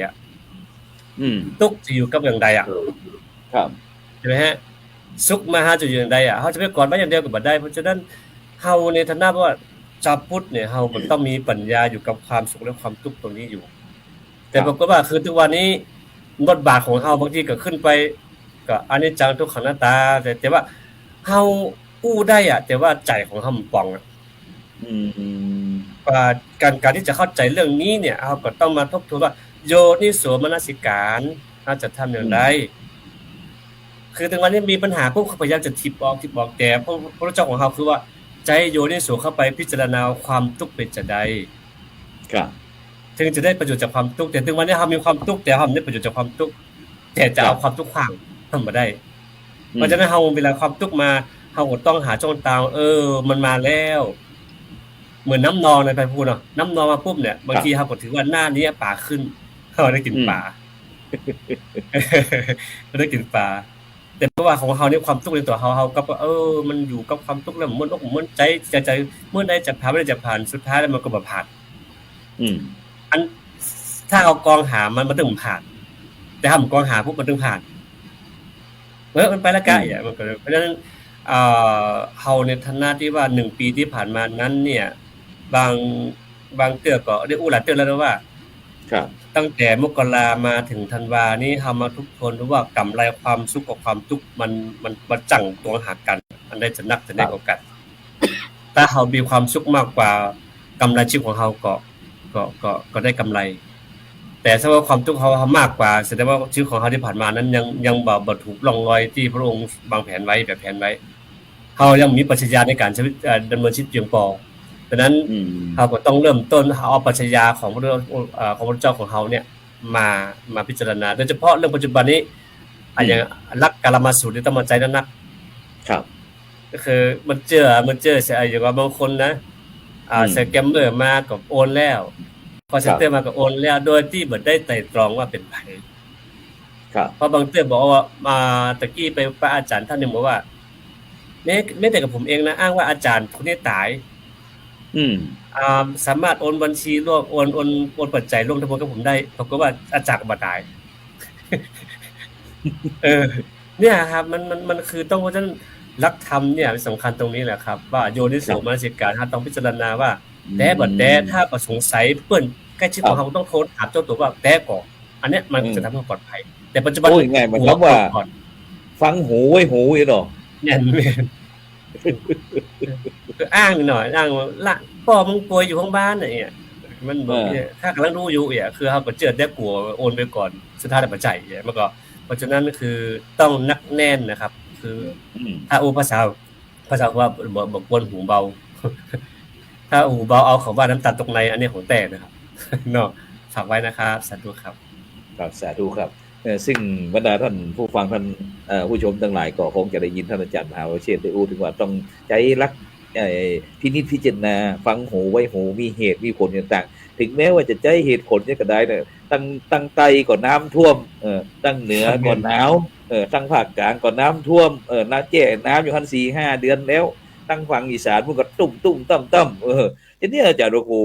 ทุกข์จะอยู่กับอย่างใดครับใช่มั้ยฮะสุขมาหาจะอยู่อย่างใดเฮาจะไปกอดไว้อย่างเดียวก็บ่ได้เพราะฉะนั้นเฮาในฐานะว่าชาวพุทธเนี่ยเฮาก็ต้องมีปัญญาอยู่กับความสุขและความทุกข์ตรงนี้อยู่แต่ปรากฏว่าคือทุกวันนี้บทบาทของเฮาบางทีก็ขึ้นไปก็อนิจจังทุกขังอนัตตาแต่ว่าเฮาได้แต่ว่าใจของเฮามันป่องการที่จะเข้าใจเรื่องนี้เนี่ยเฮาก็ต้องมาทบทวนว่าโยนิโสมนสิการเฮาจะทำอย่างไรคือถึงวันนี้มีปัญหาพวกพยายามจะทิบออกแต่พระเจ้าของเฮาคือว่าใจโยนิโสเข้าไปพิจารณาความทุกข์เป็นจังได๋ครับถึงจะได้ประโยชน์จากความทุกข์แต่ถึงวันนี้เฮามีความทุกข์แต่เฮาไม่ได้ประโยชน์จากความทุกข์แต่จะเอาความทุกข์ขวางทำบ่ได้เพราะฉะนั้นเฮาเวลาความทุกข์มาเฮาก็ต้องหาช่องทางมันมาแล้วเหมือนน้ำนองในไปพูดเนาะน้ำนองมาปุ๊บเนี่ยบางทีเฮาก็ถือว่าหน้านี้ปลาขึ้นเฮาได้กินปลาได้กินปลาแต่เพราะว่าของเฮานี่ความทุกข์ในตัวเฮาก็มันอยู่กับความทุกข์แล้วมันอกมันใจเมื่อใดจะผ่านไม่ได้จะผ่านสุดท้ายแล้วมันก็บ่ผ่านอันถ้าเอากองหามันต้องผ่านแต่ถ้ากองหาปุ๊บมันต้องผ่านมันไปละกะมันก็เพราะฉะนั้นเฮาในฐานะที่ว่า1ปีที่ผ่านมานั้นเนี่ยบางเตื้อก็ได้หลายเตื้อแล้วว่าครับตั้งแต่มกรามาถึงธันวานี้เฮามาทบทวนดูว่ากำไรความสุขกับความทุกข์มันจั่งตัวหากันอันใดจะนักจะได้กว่ากันถ้าเฮามีความสุขมากกว่ากำไรชีวิตของเฮาก็ได้กำไรแต่ถ้าว่าความทุกข์เฮามากกว่าแสดงว่าชีวิตของเฮาที่ผ่านมานั้นยังบ่ถูกร่องรอยที่พระองค์วางแผนไว้แบบแผนไว้ เขายังมีปรัชญาในการชีวิตดำเนินชีวิตเพียงพอดังนั้น อืม เขาก็ต้องเริ่มต้นเอาปรัชญาของพระของพระเจ้าของเขาเนี่ยมาพิจารณาโดยเฉพาะเรื่องปัจจุบันนี้อย่างรักกาลมาสูตรที่ต้องมาใจนัก ครับ ก็คือมันเจออย่างว่าบางคนนะสแกมเมอร์มากับโอนแล้วคอลเซ็นเตอร์มากับโอนแล้วโดยที่บ่ได้ไตร่ตรองว่าเป็นไผ ครับ เพราะบางเตื้อบอกว่ามาตะกี้ไปพระอาจารย์ท่านนึงบอกว่าไม่แต่กับผมเองนะอ้างว่าอาจารย์คนนี้ตาย อืม สามารถโอนบัญชีร่วมโอนปัจจัยร่วมทั้งหมดกับผมได้ปรากฏว่าอาจารย์ก็บ่ตาย เนี่ยครับมันคือต้องเพราะฉะนั้นหลักธรรมเนี่ยสำคัญตรงนี้แหละครับว่าโยนิโสมนสิการต้องพิจารณาว่าแต่บ่แต่ถ้าก็สงสัยเปิ้นใกล้ชิดของเขาต้องโทรถามเจ้าตัวว่าแต่ก่อนอันเนี้ยมันจะทำให้ปลอดภัยแต่ปัจจุบัน โอ้ยง่ายมันคำว่าฟังหูไว้หูอีหรอ เนี่ยคืออ้างหน่อยอ้างว่าละพ่อมึงป่วยอยู่ห้องบ้านเนี่ยมันบอกเนี่ยถ้ากำลังดูอยู่เนี่ยคือเฮาก็เจอได้กลัวโอนไปก่อนสุดท้ายได้ปัจจัยเนี่ยมันก็เพราะฉะนั้นคือต้องนักแน่นนะครับคือถ้าภาษาว่าบ่ควรหูเบา ถ้าหูเบาเอาเขาว่าน้ำตาตกในอันนี้ของแต่นะครับ เนาะฝากไว้นะครับสาธุครับ ครับสาธุครับซึ่งบรรดาท่านผู้ฟังท่านผู้ชมทั้งหลายก็คงจะได้ยินท่านอาจารย์มหาวชิรได้อู้ถึงว่าต้องใจรักพินิจพิจารณาฟังหูไว้หูมีเหตุมีผลต่างๆถึงแม้ว่าจะใจเหตุผลเนี่ยก็ได้เนี่ยตั้งใต้ก่อนน้ำท่วมตั้งเหนือก่อนหนาวตั้งภาคกลางก่อนน้ำท่วมน้ำแจ้น้ำอยู่คัน 4-5 เดือนแล้วตั้งฝั่งอีสานมันก็ตุ้มต่ำทีนี้อาจารย์ครู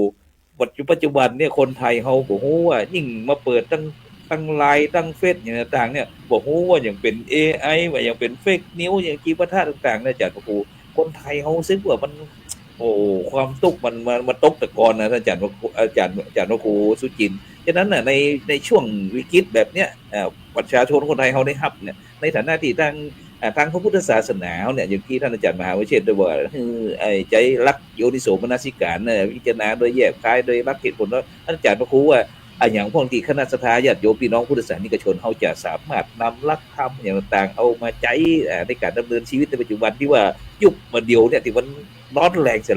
ปัจจุบันเนี่ยคนไทยเฮาบ่ฮู้ว่ายิ่งมาเปิดตั้งไลน์ตั้งเฟซอย่างต่างๆเนี่ยบ่ฮู้ว่าอย่างเป็น AI ว่าอย่างเป็นเฟกนิวอย่างกีปะทะต่างๆเนี่ยอาจารย์ครูคนไทยเฮารู้สึกว่ามันความตุกมันตกตะกอนนะอาจารย์ครูสุจินต์ฉะนั้นน่ะในช่วงวิกฤตแบบเนี้ยประชาชนคนไทยเฮาได้รับเนี่ยในฐานะที่ทางพระพุทธศาสนาเนี่ยอย่างที่ท่านอาจารย์มหาวชิรได้ว่าใจรักโยนิโสมนสิการพิจารณาโดยแยบคายโดยรักเหตุผลแล้วท่านอาจารย์พระครูว่าอย่างพวกที่คณะสัตยาญาติโยมพี่น้องพุทธศาสนิกชนเฮาจะสามารถนำหลักธรรมอย่างต่างๆเอามาใช้ในการดำเนินชีวิตในปัจจุบันที่ว่ายุคมาเดียวเนี่ยที่มันร้อนแรงเสีย